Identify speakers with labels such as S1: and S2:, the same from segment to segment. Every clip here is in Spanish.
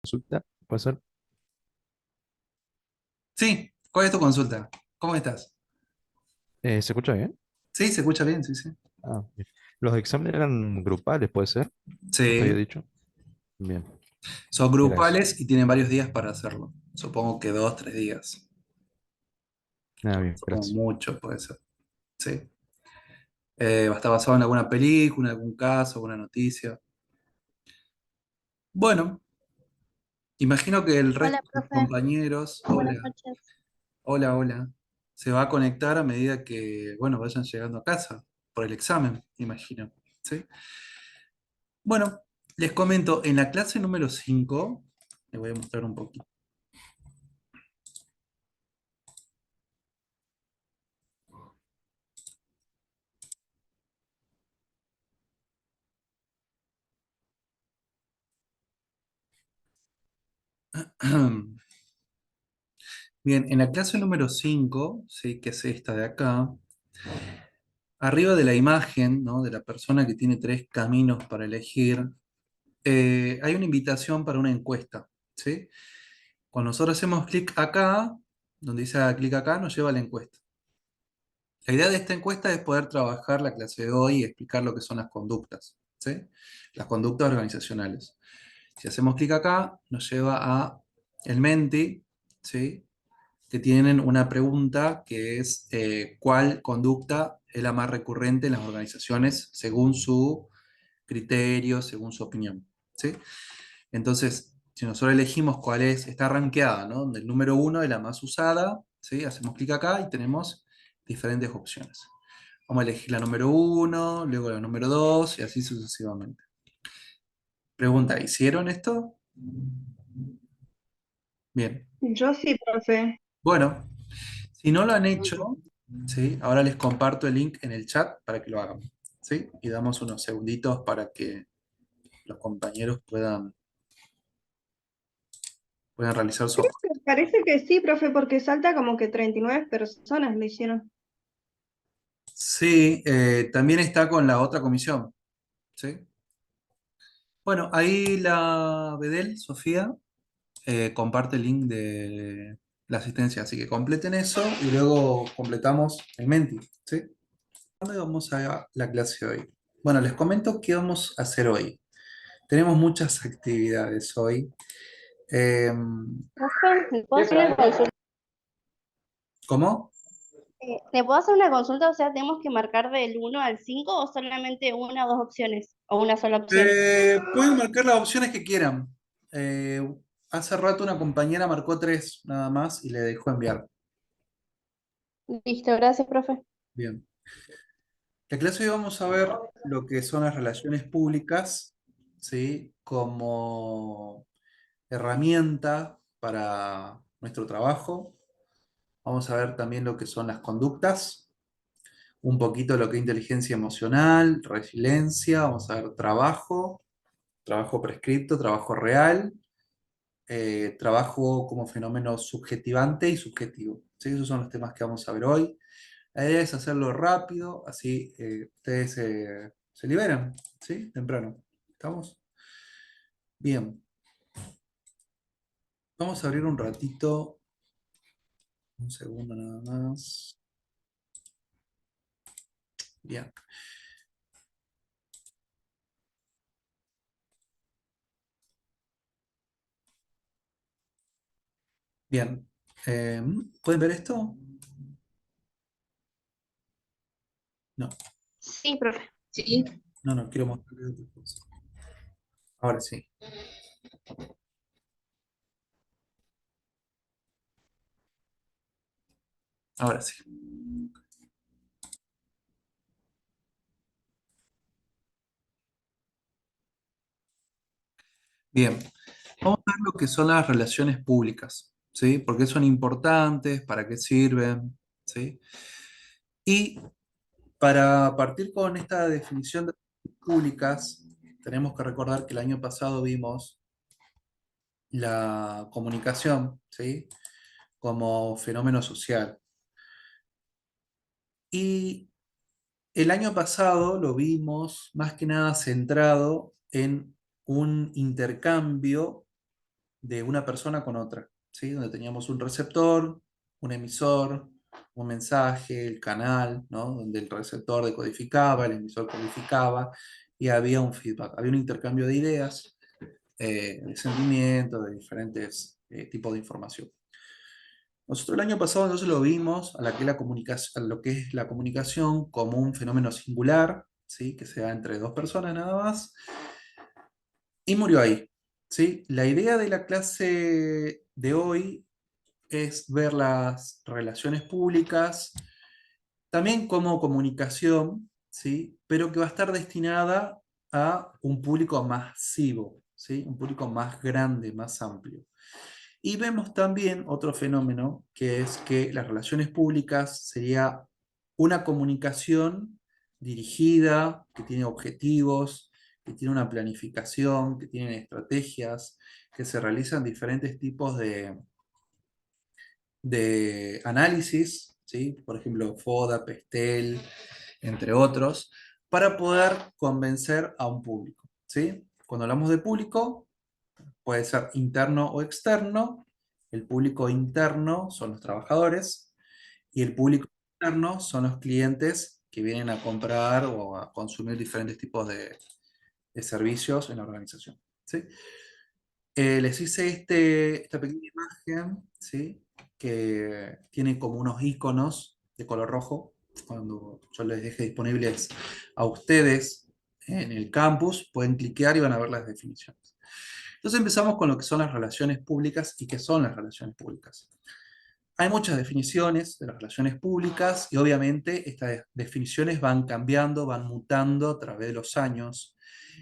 S1: Consulta, puede ser.
S2: Sí, ¿cuál es tu consulta? ¿Cómo estás?
S1: ¿Se escucha bien?
S2: Sí, se escucha bien, sí, sí.
S1: Ah, bien. Los exámenes eran grupales, puede ser. ¿No te había
S2: Sí,
S1: dicho? Bien,
S2: son
S1: era eso.
S2: grupales y tienen varios días para hacerlo. Supongo que 2, 3 días.
S1: Ah, bien,
S2: Como
S1: gracias.
S2: mucho puede ser. Sí. Está basado en alguna película, algún caso, alguna noticia. Bueno, imagino que el
S3: Hola,
S2: resto de tus
S3: profe.
S2: compañeros,
S3: Buenas
S2: hola,
S3: noches.
S2: hola, hola, se va a conectar a medida que, bueno, vayan llegando a casa por el examen, imagino. ¿Sí? Bueno, les comento, en la clase número 5 les voy a mostrar un poquito. Bien, en la clase número 5, ¿sí? Que es esta de acá, arriba de la imagen, ¿no? De la persona que tiene tres caminos para elegir, hay una invitación para una encuesta, ¿sí? Cuando nosotros hacemos clic acá, donde dice clic acá, nos lleva a la encuesta. La idea de esta encuesta es poder trabajar la clase de hoy y explicar lo que son las conductas, ¿sí? Las conductas organizacionales. Si hacemos clic acá, nos lleva a el Menti, ¿sí? Que tienen una pregunta que es ¿cuál conducta es la más recurrente en las organizaciones según su criterio, según su opinión? ¿Sí? Entonces, si nosotros elegimos cuál es, está rankeada, ¿no? Del número uno es la más usada, ¿sí? Hacemos clic acá y tenemos diferentes opciones. Vamos a elegir la número uno, luego la número dos y así sucesivamente. Pregunta, ¿hicieron esto? Bien.
S3: Yo sí, profe.
S2: Bueno, si no lo han hecho, ¿sí? Ahora les comparto el link en el chat para que lo hagan, ¿sí? Y damos unos segunditos para que los compañeros puedan realizar su...
S3: Parece que sí, profe, porque salta como que 39 personas lo hicieron.
S2: Sí, también está con la otra comisión, ¿sí? Bueno, ahí la Bedel, Sofía, comparte el link de la asistencia, así que completen eso y luego completamos el Menti, ¿sí? ¿Dónde vamos a la clase hoy? Bueno, les comento qué vamos a hacer hoy. Tenemos muchas actividades hoy. Eh,
S3: Profe, ¿le puedo hacer una consulta?
S2: ¿Cómo?
S3: ¿Le puedo hacer una consulta? O sea, ¿tenemos que marcar del 1 al 5 o solamente una o dos opciones? ¿O una sola opción?
S2: Pueden marcar las opciones que quieran. Eh, Hace rato una compañera marcó tres nada más y le dejó enviar.
S3: Listo, gracias, profe.
S2: Bien. La clase de hoy vamos a ver lo que son las relaciones públicas, ¿sí? Como herramienta para nuestro trabajo. Vamos a ver también lo que son las conductas, un poquito lo que es inteligencia emocional, resiliencia, vamos a ver trabajo, trabajo prescripto, trabajo real, trabajo como fenómeno subjetivante y subjetivo. ¿Sí? Esos son los temas que vamos a ver hoy. La idea es hacerlo rápido, así ustedes se liberan, ¿sí? Temprano. ¿Estamos? Bien. Vamos a abrir un ratito, un segundo nada más. Bien. Bien. Eh, ¿Pueden ver esto? No,
S3: Sí, profe.
S2: no, no, quiero mostrarles otra cosa. Ahora sí, ahora sí. Bien, vamos a ver lo que son las relaciones públicas, ¿sí? ¿Por qué son importantes? ¿Para qué sirven? ¿Sí? Y para partir con esta definición de relaciones públicas, tenemos que recordar que el año pasado vimos la comunicación, ¿sí? Como fenómeno social. Y el año pasado lo vimos más que nada centrado en un intercambio, de una persona con otra, ¿sí? Donde teníamos un receptor, un emisor, un mensaje, el canal, ¿no? Donde el receptor decodificaba, el emisor codificaba, y había un feedback, había un intercambio de ideas, de sentimientos, de diferentes tipos de información. Nosotros el año pasado entonces lo vimos a, a lo que es la comunicación como un fenómeno singular, ¿sí? Que se da entre dos personas nada más, y murió ahí, ¿sí? La idea de la clase de hoy es ver las relaciones públicas también como comunicación, ¿sí? Pero que va a estar destinada a un público masivo, ¿sí? Un público más grande, más amplio. Y vemos también otro fenómeno, que es que las relaciones públicas sería una comunicación dirigida, que tiene objetivos, que tiene una planificación, que tiene estrategias, que se realizan diferentes tipos de análisis, ¿sí? Por ejemplo, FODA, PESTEL, entre otros, para poder convencer a un público, ¿sí? Cuando hablamos de público, puede ser interno o externo. El público interno son los trabajadores y el público externo son los clientes que vienen a comprar o a consumir diferentes tipos de servicios en la organización, ¿sí? Les hice esta pequeña imagen, ¿sí? Que tiene como unos iconos de color rojo. Cuando yo les deje disponibles a ustedes en el campus, pueden cliquear y van a ver las definiciones. Entonces empezamos con lo que son las relaciones públicas y qué son las relaciones públicas. Hay muchas definiciones de las relaciones públicas y obviamente estas definiciones van cambiando, van mutando a través de los años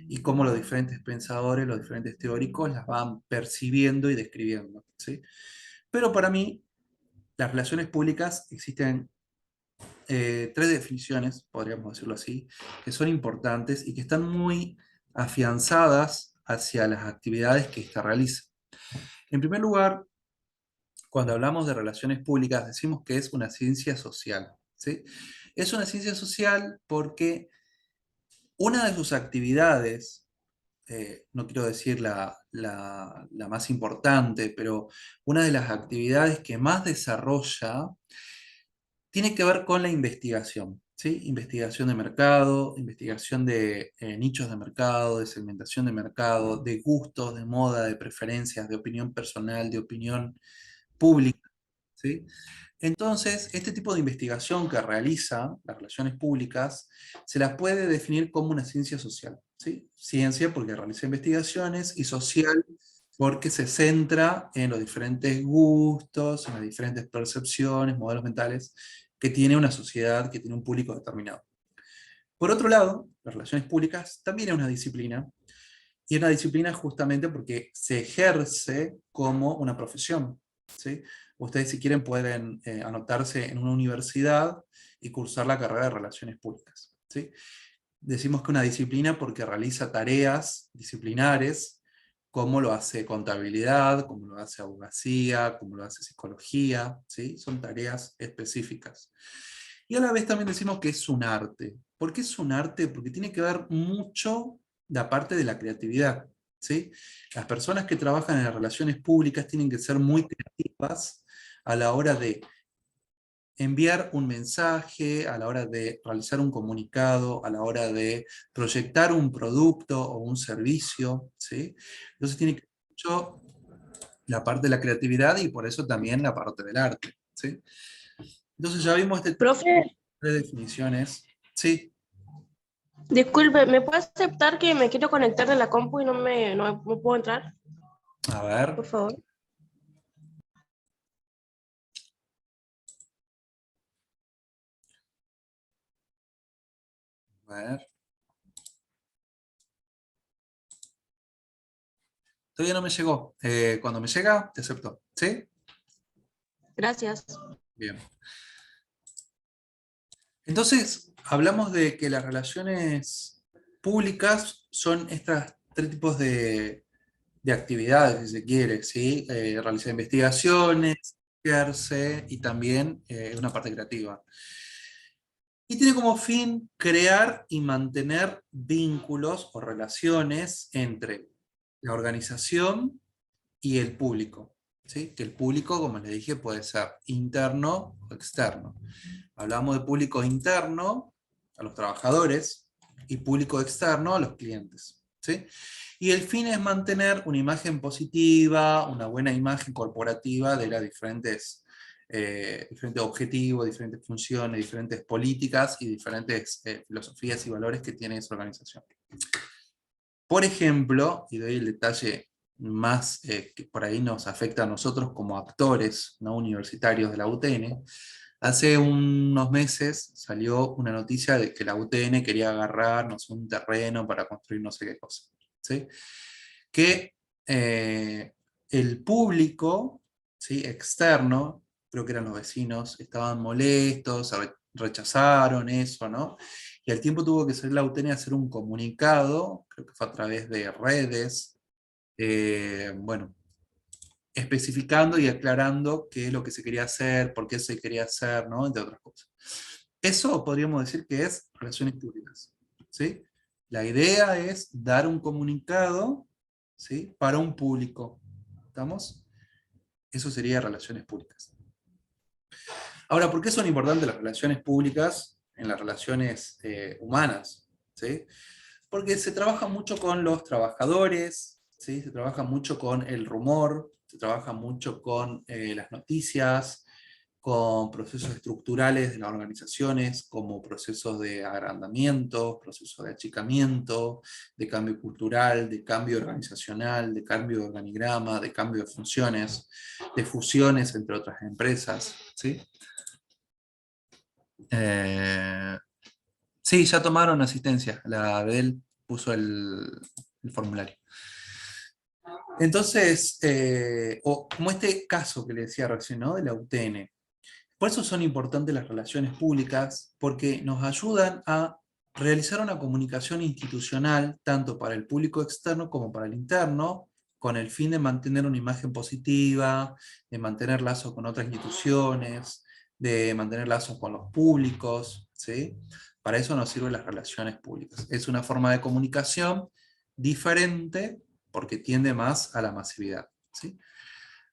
S2: y cómo los diferentes pensadores, los diferentes teóricos las van percibiendo y describiendo, ¿sí? Pero para mí, las relaciones públicas existen tres definiciones, podríamos decirlo así, que son importantes y que están muy afianzadas hacia las actividades que ésta realiza. En primer lugar, cuando hablamos de relaciones públicas, decimos que es una ciencia social, ¿sí? Es una ciencia social porque una de sus actividades, no quiero decir la más importante, pero una de las actividades que más desarrolla tiene que ver con la investigación, ¿sí? Investigación de mercado, investigación de nichos de mercado, de segmentación de mercado, de gustos, de moda, de preferencias, de opinión personal, de opinión pública, ¿sí? Entonces, este tipo de investigación que realiza las relaciones públicas se las puede definir como una ciencia social, ¿sí? Ciencia porque realiza investigaciones y social porque se centra en los diferentes gustos, en las diferentes percepciones, modelos mentales que tiene una sociedad, que tiene un público determinado. Por otro lado, las relaciones públicas también es una disciplina, y es una disciplina justamente porque se ejerce como una profesión, ¿sí? Ustedes si quieren pueden anotarse en una universidad y cursar la carrera de Relaciones Públicas, ¿sí? Decimos que una disciplina porque realiza tareas disciplinares, como lo hace contabilidad, como lo hace abogacía, como lo hace psicología, ¿sí? Son tareas específicas. Y a la vez también decimos que es un arte. ¿Por qué es un arte? Porque tiene que ver mucho la parte de la creatividad, ¿sí? Las personas que trabajan en las relaciones públicas tienen que ser muy creativas a la hora de enviar un mensaje, a la hora de realizar un comunicado, a la hora de proyectar un producto o un servicio, ¿sí? Entonces tiene que ver mucho la parte de la creatividad y por eso también la parte del arte, ¿sí? Entonces ya vimos este tipo
S4: Profe,
S2: de definiciones. Sí,
S4: disculpe, ¿me puede aceptar que me quiero conectar de la compu y no puedo entrar?
S2: a ver,
S4: Por favor.
S2: a ver. Todavía no me llegó. Cuando me llega, te acepto. ¿Sí?
S4: Gracias.
S2: Bien. Entonces, hablamos de que las relaciones públicas son estos tres tipos de actividades, si se quiere, ¿sí? Realizar investigaciones, ejerce y también una parte creativa. Y tiene como fin crear y mantener vínculos o relaciones entre la organización y el público. ¿Sí? Que el público, como les dije, puede ser interno o externo. Hablamos de público interno a los trabajadores y público externo a los clientes. ¿Sí? Y el fin es mantener una imagen positiva, una buena imagen corporativa de las diferentes objetivos, diferentes funciones, diferentes políticas y diferentes filosofías y valores que tiene esa organización. Por ejemplo, y doy el detalle más que por ahí nos afecta a nosotros como actores no universitarios de la UTN, hace unos meses salió una noticia de que la UTN quería agarrarnos un terreno para construir no sé qué cosa. ¿Sí? Que el público, ¿sí? Externo, creo que eran los vecinos, estaban molestos, rechazaron eso, ¿no? Y al tiempo tuvo que salir la UTN a hacer un comunicado, creo que fue a través de redes, bueno, especificando y aclarando qué es lo que se quería hacer, por qué se quería hacer, ¿no? Entre otras cosas. Eso podríamos decir que es relaciones públicas, ¿sí? La idea es dar un comunicado, ¿sí? Para un público, ¿estamos? Eso sería relaciones públicas. Ahora, ¿por qué son importantes las relaciones públicas en las relaciones humanas? ¿Sí? Porque se trabaja mucho con los trabajadores, ¿sí? Se trabaja mucho con el rumor, se trabaja mucho con las noticias, con procesos estructurales de las organizaciones, como procesos de agrandamiento, procesos de achicamiento, de cambio cultural, de cambio organizacional, de cambio de organigrama, de cambio de funciones, de fusiones entre otras empresas. ¿Sí? Sí, ya tomaron asistencia. La Abel puso el formulario. Entonces, como este caso que le decía recién, ¿no? De la UTN. Por eso son importantes las relaciones públicas, porque nos ayudan a realizar una comunicación institucional, tanto para el público externo como para el interno, con el fin de mantener una imagen positiva, de mantener lazos con otras instituciones, de mantener lazos con los públicos, ¿sí? Para eso nos sirven las relaciones públicas. Es una forma de comunicación diferente porque tiende más a la masividad, ¿sí?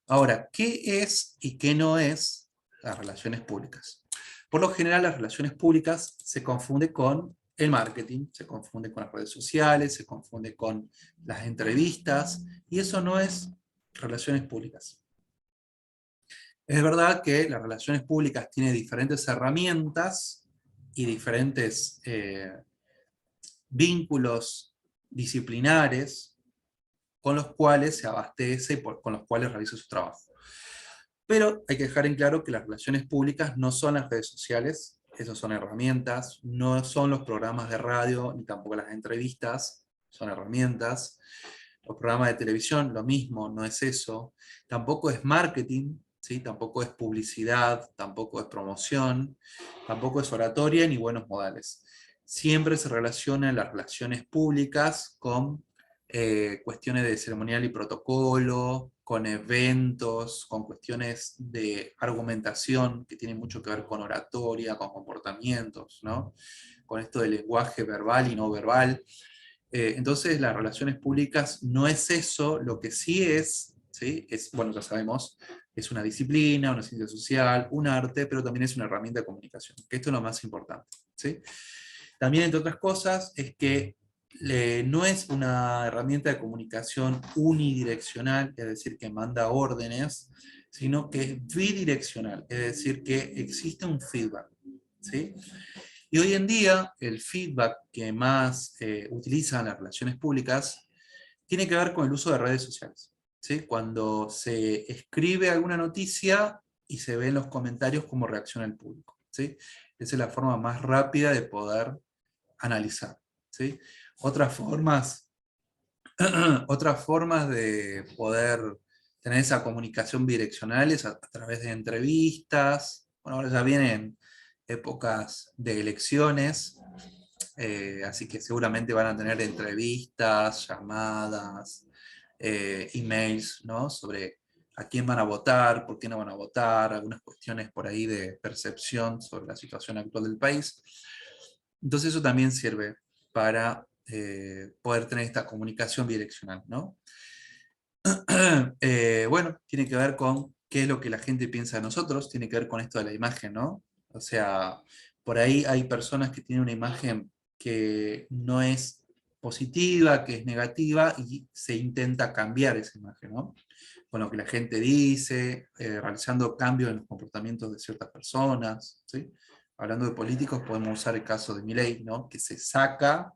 S2: Ahora, ¿qué es y qué no es las relaciones públicas? Por lo general, las relaciones públicas se confunde con el marketing, se confunde con las redes sociales, se confunde con las entrevistas, y eso no es relaciones públicas. Es verdad que las relaciones públicas tienen diferentes herramientas y diferentes vínculos disciplinares con los cuales se abastece y con los cuales realiza su trabajo. Pero hay que dejar en claro que las relaciones públicas no son las redes sociales, esas son herramientas, no son los programas de radio, ni tampoco las entrevistas, son herramientas. Los programas de televisión, lo mismo, no es eso. Tampoco es marketing, ¿sí? Tampoco es publicidad, tampoco es promoción, tampoco es oratoria ni buenos modales. Siempre se relacionan las relaciones públicas con cuestiones de ceremonial y protocolo, con eventos, con cuestiones de argumentación que tienen mucho que ver con oratoria, con comportamientos, ¿no? Con esto del lenguaje verbal y no verbal. Entonces las relaciones públicas no es eso, lo que sí es, ¿sí? Es, bueno, ya sabemos, es una disciplina, una ciencia social, un arte, pero también es una herramienta de comunicación, que esto es lo más importante, ¿sí? También, entre otras cosas, es que no es una herramienta de comunicación unidireccional, es decir, que manda órdenes, sino que es bidireccional, es decir, que existe un feedback, ¿sí? Y hoy en día, el feedback que más utilizan las relaciones públicas tiene que ver con el uso de redes sociales, ¿sí? Cuando se escribe alguna noticia y se ve en los comentarios cómo reacciona el público, ¿sí? Esa es la forma más rápida de poder analizar, ¿sí? Otras formas, otras formas de poder tener esa comunicación bidireccional es a través de entrevistas. Bueno, ahora ya vienen épocas de elecciones, así que seguramente van a tener entrevistas, llamadas, emails, ¿no? Sobre a quién van a votar, por qué no van a votar, algunas cuestiones por ahí de percepción sobre la situación actual del país. Entonces eso también sirve para poder tener esta comunicación bidireccional, ¿no? Bueno, tiene que ver con qué es lo que la gente piensa de nosotros, tiene que ver con esto de la imagen, ¿no? O sea, por ahí hay personas que tienen una imagen que no es positiva, que es negativa, y se intenta cambiar esa imagen, ¿no? Con lo que la gente dice, realizando cambios en los comportamientos de ciertas personas, ¿sí? Hablando de políticos, podemos usar el caso de Milei, ¿no? Que se saca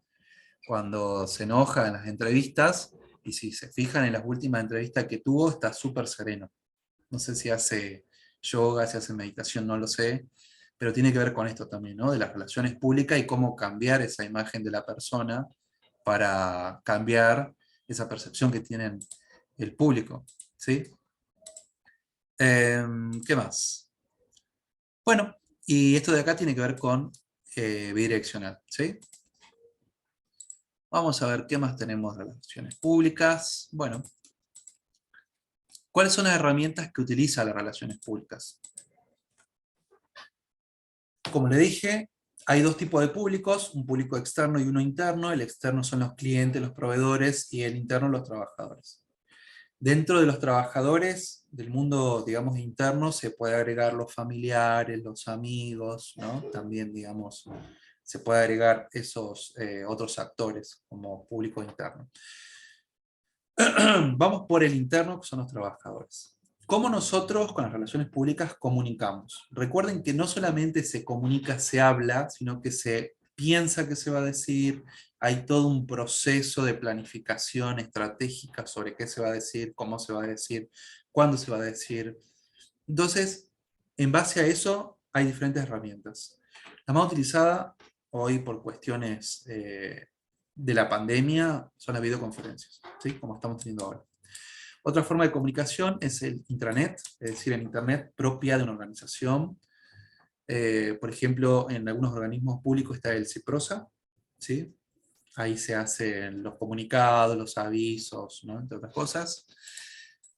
S2: cuando se enoja en las entrevistas, y si se fijan en las últimas entrevistas que tuvo, está súper sereno. No sé si hace yoga, si hace meditación, no lo sé, pero tiene que ver con esto también, ¿no? De las relaciones públicas y cómo cambiar esa imagen de la persona para cambiar esa percepción que tienen el público, ¿sí? ¿Qué más? Bueno, y esto de acá tiene que ver con bidireccional, ¿sí? Vamos a ver qué más tenemos de relaciones públicas. Bueno, ¿cuáles son las herramientas que utiliza las relaciones públicas? Como le dije, hay dos tipos de públicos, un público externo y uno interno. El externo son los clientes, los proveedores, y el interno los trabajadores. Dentro de los trabajadores del mundo, digamos, interno, se puede agregar los familiares, los amigos, ¿no? También, digamos, se puede agregar esos otros actores como público interno. Vamos por el interno, que son los trabajadores. ¿Cómo nosotros con las relaciones públicas comunicamos? Recuerden que no solamente se comunica, se habla, sino que se piensa qué se va a decir, hay todo un proceso de planificación estratégica sobre qué se va a decir, cómo se va a decir, cuándo se va a decir. Entonces, en base a eso, hay diferentes herramientas. La más utilizada hoy por cuestiones de la pandemia son las videoconferencias, ¿sí? Como estamos teniendo ahora. Otra forma de comunicación es el intranet, es decir, el internet propia de una organización. Por ejemplo, en algunos organismos públicos está el CIPROSA, ¿sí? Ahí se hacen los comunicados, los avisos, ¿no? Entre otras cosas.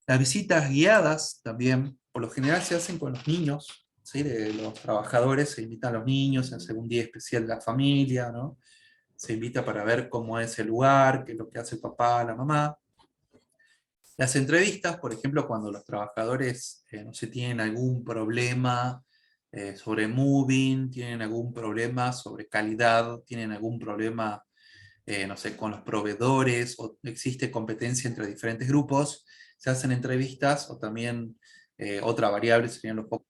S2: Las visitas guiadas también, por lo general se hacen con los niños, ¿sí? De los trabajadores, se invitan a los niños, se hace un día especial de la familia, ¿no? Se invita para ver cómo es el lugar, qué es lo que hace el papá, la mamá. Las entrevistas, por ejemplo, cuando los trabajadores, no sé, tienen algún problema sobre moving, tienen algún problema sobre calidad, tienen algún problema, no sé, con los proveedores, o existe competencia entre diferentes grupos, se hacen entrevistas, o también otra variable serían los pocos,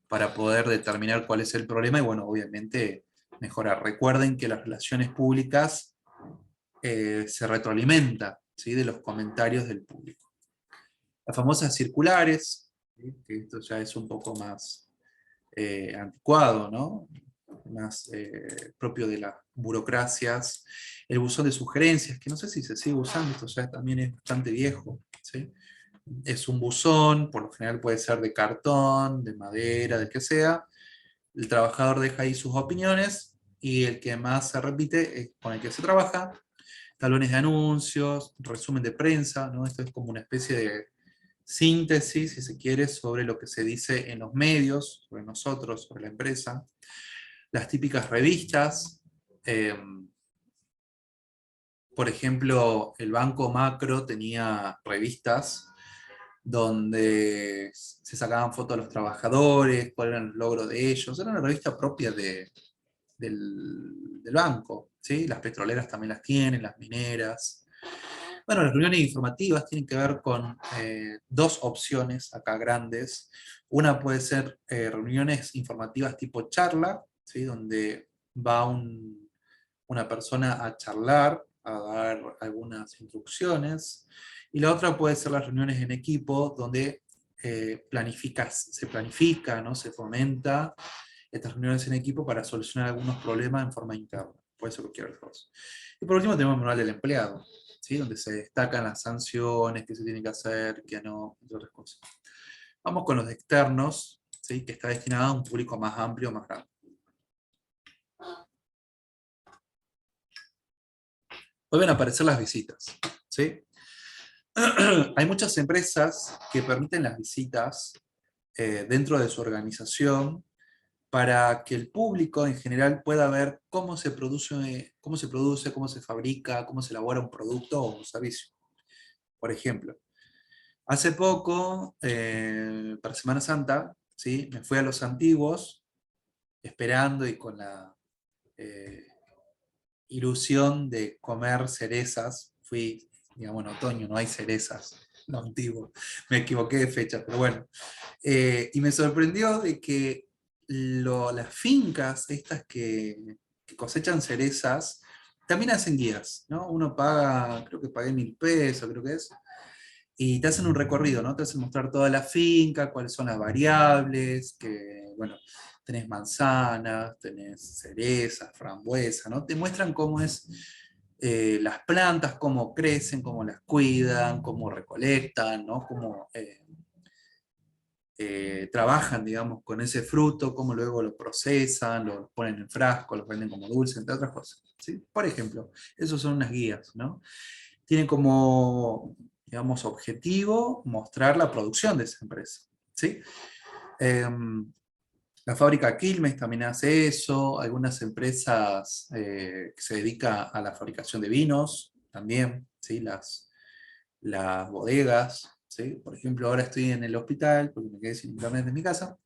S2: para poder determinar cuál es el problema y, bueno, obviamente mejorar. Recuerden que las relaciones públicas se retroalimenta, ¿sí? De los comentarios del público. Las famosas circulares, ¿sí? Que esto ya es un poco más anticuado, ¿no? Más propio de las burocracias. El buzón de sugerencias, que no sé si se sigue usando, esto ya también es bastante viejo, ¿sí? Es un buzón, por lo general puede ser de cartón, de madera, del que sea. El trabajador deja ahí sus opiniones, y el que más se repite es con el que se trabaja. Talones de anuncios, resumen de prensa, ¿no? Esto es como una especie de síntesis, si se quiere, sobre lo que se dice en los medios, sobre nosotros, sobre la empresa. Las típicas revistas, por ejemplo, el Banco Macro tenía revistas donde se sacaban fotos de los trabajadores, cuáles eran los logros de ellos. Era una revista propia del banco, ¿sí? Las petroleras también las tienen, las mineras. Bueno, las reuniones informativas tienen que ver con dos opciones acá grandes. Una puede ser reuniones informativas tipo charla, ¿sí? Donde va una persona a charlar, a dar algunas instrucciones. Y la otra puede ser las reuniones en equipo, donde se planifica, ¿no? Se fomenta estas reuniones en equipo para solucionar algunos problemas en forma interna. Puede ser cualquiera de los dos. Y por último tenemos el manual del empleado, ¿sí? Donde se destacan las sanciones, qué se tiene que hacer, qué no, entre otras cosas. Vamos con los externos, ¿sí? Que está destinado a un público más amplio, más grande. Vuelven a aparecer las visitas, ¿sí? Hay muchas empresas que permiten las visitas dentro de su organización, para que el público en general pueda ver cómo se produce, cómo se fabrica, cómo se elabora un producto o un servicio. Por ejemplo, Hace poco, para Semana Santa, ¿sí? Me fui a Los Antiguos, esperando y con la ilusión de comer cerezas. Fui, digamos, en otoño, no hay cerezas en Los Antiguos. Me equivoqué de fecha, pero bueno. Y me sorprendió de que las fincas, estas que cosechan cerezas, también hacen guías, ¿no? Uno paga, creo que pagué 1.000 pesos, creo que es, y te hacen un recorrido, ¿no? Te hacen mostrar toda la finca, cuáles son las variables, que, bueno, tenés manzanas, tenés cerezas, frambuesas, ¿no? Te muestran cómo es las plantas, cómo crecen, cómo las cuidan, cómo recolectan, ¿no? Cómo trabajan, digamos, con ese fruto, cómo luego lo procesan, lo ponen en frasco, lo venden como dulce, entre otras cosas, ¿sí? Por ejemplo, esos son unas guías, ¿no? Tienen como, digamos, objetivo mostrar la producción de esa empresa, ¿sí? La fábrica Quilmes también hace eso, algunas empresas que se dedican a la fabricación de vinos también, ¿sí? Las bodegas, ¿sí? Por ejemplo, ahora estoy en el hospital, porque me quedé sin internet en mi casa.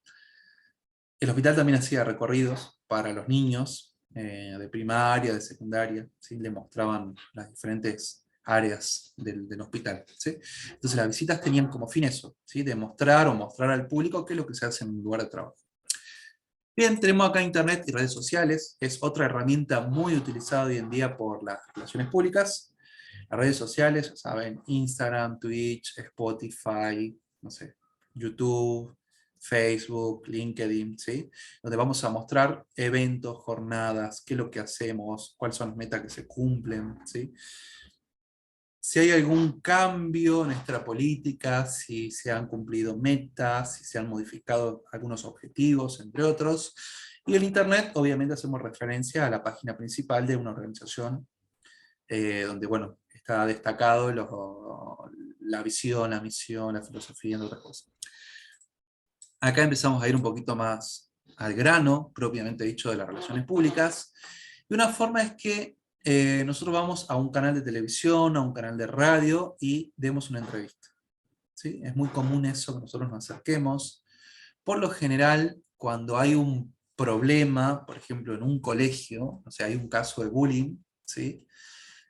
S2: El hospital también hacía recorridos para los niños de primaria, de secundaria, ¿sí? Le mostraban las diferentes áreas del hospital, ¿sí? Entonces las visitas tenían como fin eso, ¿sí? Demostrar o mostrar al público qué es lo que se hace en un lugar de trabajo. Bien, tenemos acá Internet y redes sociales, es otra herramienta muy utilizada hoy en día por las relaciones públicas. Las redes sociales, ya saben, Instagram, Twitch, Spotify, no sé, YouTube, Facebook, LinkedIn, ¿sí? Donde vamos a mostrar eventos, jornadas, qué es lo que hacemos, cuáles son las metas que se cumplen, ¿sí? Si hay algún cambio en nuestra política, si se han cumplido metas, si se han modificado algunos objetivos, entre otros. Y en Internet, obviamente, hacemos referencia a la página principal de una organización donde, bueno, está destacado la visión, la misión, la filosofía, entre otras cosas. Acá empezamos a ir un poquito más al grano, propiamente dicho, de las relaciones públicas. Y una forma es que nosotros vamos a un canal de televisión, a un canal de radio y demos una entrevista, ¿sí? Es muy común eso, que nosotros nos acerquemos. Por lo general, cuando hay un problema, por ejemplo, en un colegio, o sea, hay un caso de bullying, ¿sí?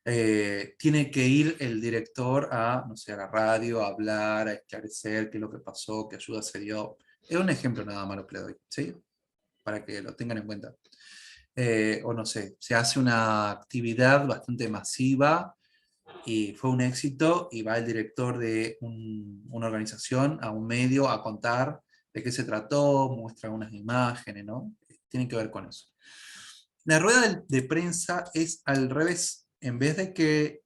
S2: Tiene que ir el director a, no sé, a la radio, a hablar, a esclarecer qué es lo que pasó, qué ayuda se dio. Es un ejemplo nada más lo que le doy, ¿sí? Para que lo tengan en cuenta. O no sé, se hace una actividad bastante masiva y fue un éxito y va el director de una organización a un medio a contar de qué se trató, muestra unas imágenes, ¿no? Tienen que ver con eso. La rueda de prensa es al revés. En vez de que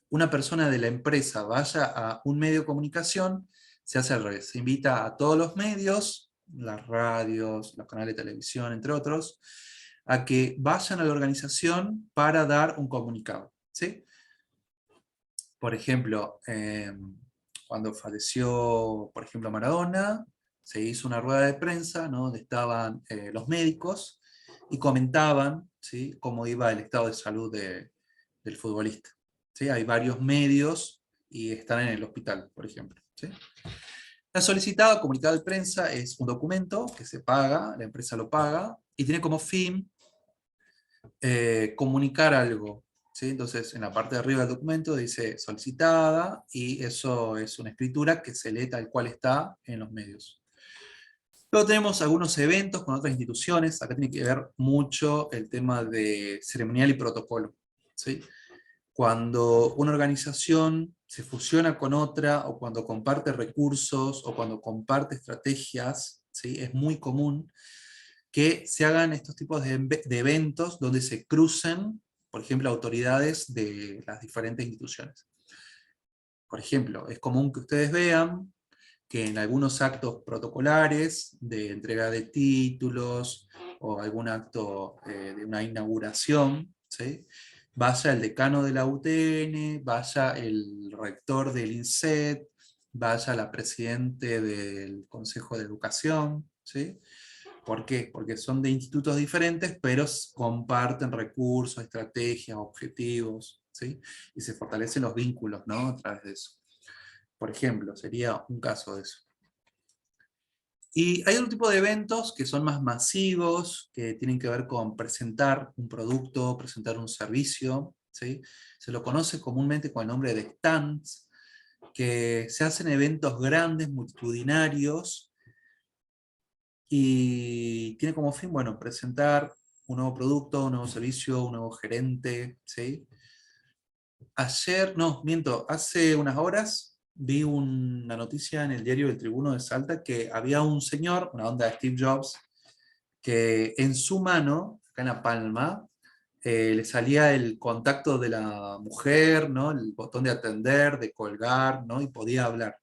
S2: una persona de la empresa vaya a un medio de comunicación, se hace al revés. Se invita a todos los medios, las radios, los canales de televisión, entre otros, a que vayan a la organización para dar un comunicado, ¿sí? Por ejemplo, cuando falleció, por ejemplo, Maradona, se hizo una rueda de prensa, ¿no? Donde estaban los médicos y comentaban, ¿sí? Cómo iba el estado de salud del futbolista, ¿sí? Hay varios medios y están en el hospital, por ejemplo, ¿sí? La solicitada comunicado de prensa es un documento que se paga, la empresa lo paga, y tiene como fin comunicar algo, ¿sí? Entonces, en la parte de arriba del documento dice solicitada, y eso es una escritura que se lee tal cual está en los medios. Luego tenemos algunos eventos con otras instituciones. Acá tiene que ver mucho el tema de ceremonial y protocolo, ¿sí? Cuando una organización se fusiona con otra, o cuando comparte recursos, o cuando comparte estrategias, ¿sí? Es muy común que se hagan estos tipos de eventos donde se crucen, por ejemplo, autoridades de las diferentes instituciones. Por ejemplo, es común que ustedes vean que en algunos actos protocolares de entrega de títulos o algún acto de una inauguración, ¿sí? Vaya el decano de la UTN, vaya el rector del INSET, vaya la presidente del Consejo de Educación, ¿sí? ¿Por qué? Porque son de institutos diferentes, pero comparten recursos, estrategias, objetivos, ¿sí? Y se fortalecen los vínculos, ¿no? A través de eso. Por ejemplo, sería un caso de eso. Y hay otro tipo de eventos que son más masivos, que tienen que ver con presentar un producto, presentar un servicio, ¿sí? Se lo conoce comúnmente con el nombre de stands, que se hacen eventos grandes, multitudinarios, y tiene como fin, bueno, presentar un nuevo producto, un nuevo servicio, un nuevo gerente, ¿sí? Ayer, no, miento, hace unas horas vi una noticia en el diario El Tribuno de Salta que había un señor, una onda de Steve Jobs, que en su mano, acá en la palma, le salía el contacto de la mujer, ¿no? El botón de atender, de colgar, ¿no? Y podía hablar.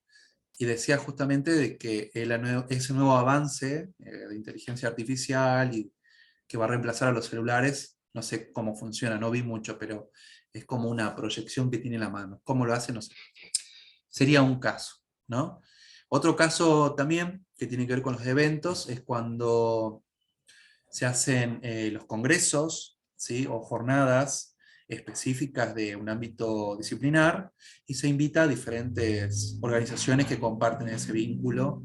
S2: Y decía justamente de que ese nuevo avance de inteligencia artificial y que va a reemplazar a los celulares, no sé cómo funciona, no vi mucho, pero es como una proyección que tiene en la mano. ¿Cómo lo hace? No sé. Sería un caso, ¿no? Otro caso también que tiene que ver con los eventos es cuando se hacen los congresos, ¿sí? O jornadas específicas de un ámbito disciplinar y se invita a diferentes organizaciones que comparten ese vínculo.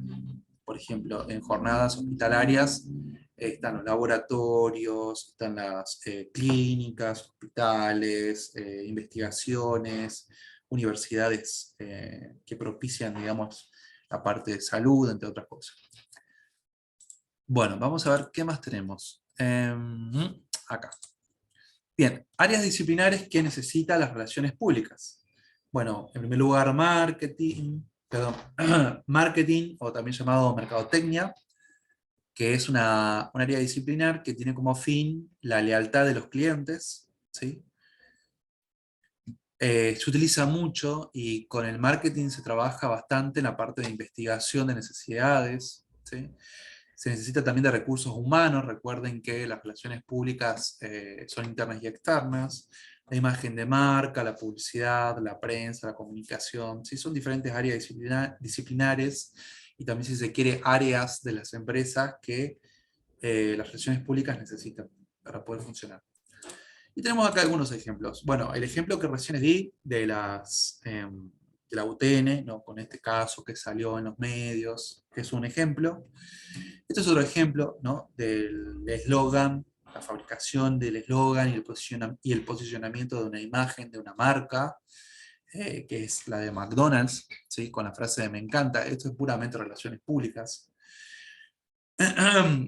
S2: Por ejemplo, en jornadas hospitalarias están los laboratorios, están las clínicas, hospitales, investigaciones, universidades que propician, digamos, la parte de salud, entre otras cosas. Bueno, vamos a ver qué más tenemos. Acá. Bien, áreas disciplinares que necesitan las relaciones públicas. Bueno, en primer lugar, marketing, o también llamado mercadotecnia, que es un área disciplinar que tiene como fin la lealtad de los clientes, ¿sí? Se utiliza mucho y con el marketing se trabaja bastante en la parte de investigación de necesidades, ¿sí? Se necesita también de recursos humanos. Recuerden que las relaciones públicas son internas y externas. La imagen de marca, la publicidad, la prensa, la comunicación. ¿Sí? Son diferentes áreas disciplinares y también, si se quiere, áreas de las empresas que las relaciones públicas necesitan para poder funcionar. Y tenemos acá algunos ejemplos. Bueno, el ejemplo que recién di de la UTN, ¿no? Con este caso que salió en los medios, que es un ejemplo. Este es otro ejemplo, ¿no? Del eslogan, la fabricación del eslogan y el posicionamiento de una imagen, de una marca, que es la de McDonald's, ¿sí? Con la frase de "me encanta". Esto es puramente relaciones públicas.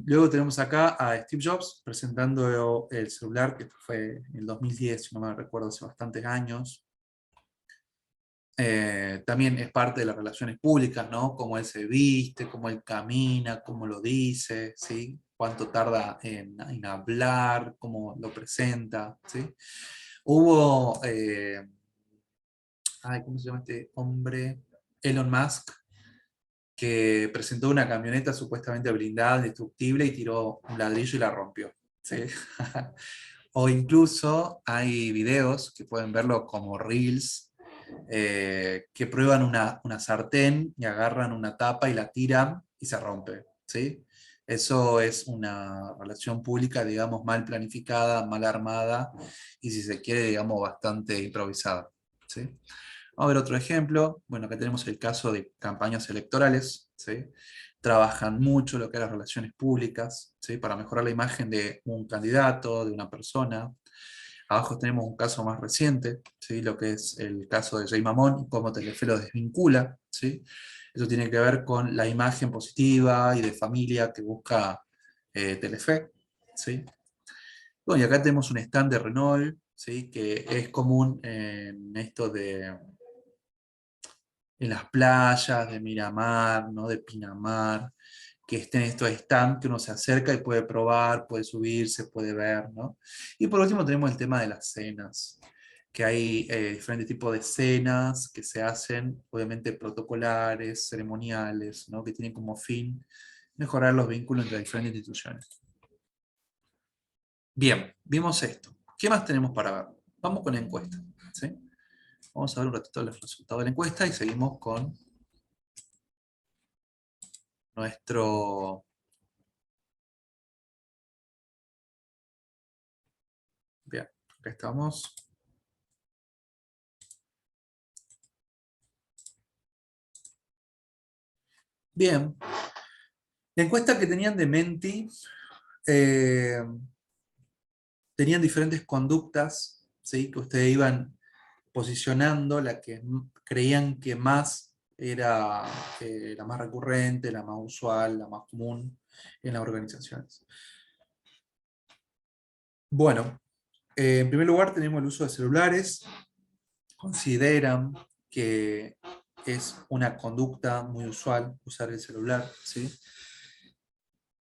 S2: Luego tenemos acá a Steve Jobs presentando el celular, que fue en el 2010, si no me recuerdo, hace bastantes años. También es parte de las relaciones públicas, ¿no? Cómo él se viste, cómo él camina, cómo lo dice, ¿sí? Cuánto tarda en hablar, cómo lo presenta, ¿sí? Hubo, ¿cómo se llama este hombre? Elon Musk, que presentó una camioneta supuestamente blindada, indestructible, y tiró un ladrillo y la rompió, ¿sí? O incluso hay videos que pueden verlo como reels, que prueban una sartén y agarran una tapa y la tiran y se rompe, ¿sí? Eso es una relación pública, digamos, mal planificada, mal armada y, si se quiere, digamos, bastante improvisada, ¿sí? Vamos a ver otro ejemplo. Bueno, acá tenemos el caso de campañas electorales, ¿sí? Trabajan mucho lo que es las relaciones públicas, ¿sí? Para mejorar la imagen de un candidato, de una persona. Abajo tenemos un caso más reciente, ¿sí? Lo que es el caso de Jay Mamón y cómo Telefe lo desvincula, ¿sí? Eso tiene que ver con la imagen positiva y de familia que busca Telefe, ¿sí? Bueno, y acá tenemos un stand de Renault, ¿sí? Que es común en esto en las playas de Miramar, ¿no? De Pinamar, que estén estos stands que uno se acerca y puede probar, puede subirse, puede ver, ¿no? Y por último tenemos el tema de las cenas, que hay diferentes tipos de cenas que se hacen, obviamente protocolares, ceremoniales, ¿no? Que tienen como fin mejorar los vínculos entre diferentes instituciones. Bien, vimos esto. ¿Qué más tenemos para ver? Vamos con la encuesta, ¿sí? Vamos a ver un ratito los resultados de la encuesta y seguimos con nuestro... Bien, acá estamos. Bien. La encuesta que tenían de Menti, eh, tenían diferentes conductas, ¿sí? Que ustedes iban posicionando, la que creían que más era la más recurrente, la más usual, la más común en las organizaciones. Bueno, en primer lugar tenemos el uso de celulares. Consideran que es una conducta muy usual usar el celular, ¿sí?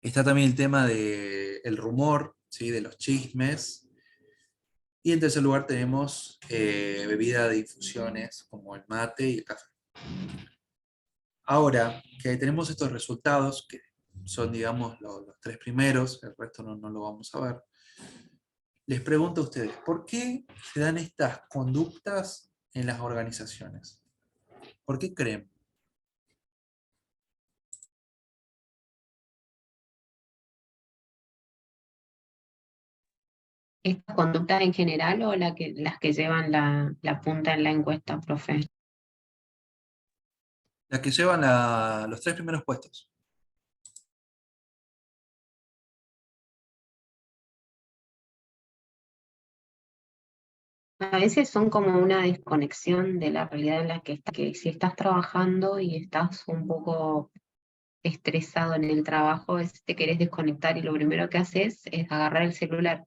S2: Está también el tema del rumor, ¿sí? De los chismes. Y en tercer lugar tenemos bebida de infusiones como el mate y el café. Ahora que tenemos estos resultados, que son, digamos, los tres primeros, el resto no lo vamos a ver, les pregunto a ustedes, ¿por qué se dan estas conductas en las organizaciones? ¿Por qué creen?
S5: ¿Estas conductas en general o las que llevan la punta en la encuesta, profe?
S2: Las que llevan los tres primeros puestos.
S5: A veces son como una desconexión de la realidad en la que estás, que si estás trabajando y estás un poco estresado en el trabajo, a veces te querés desconectar y lo primero que haces es agarrar el celular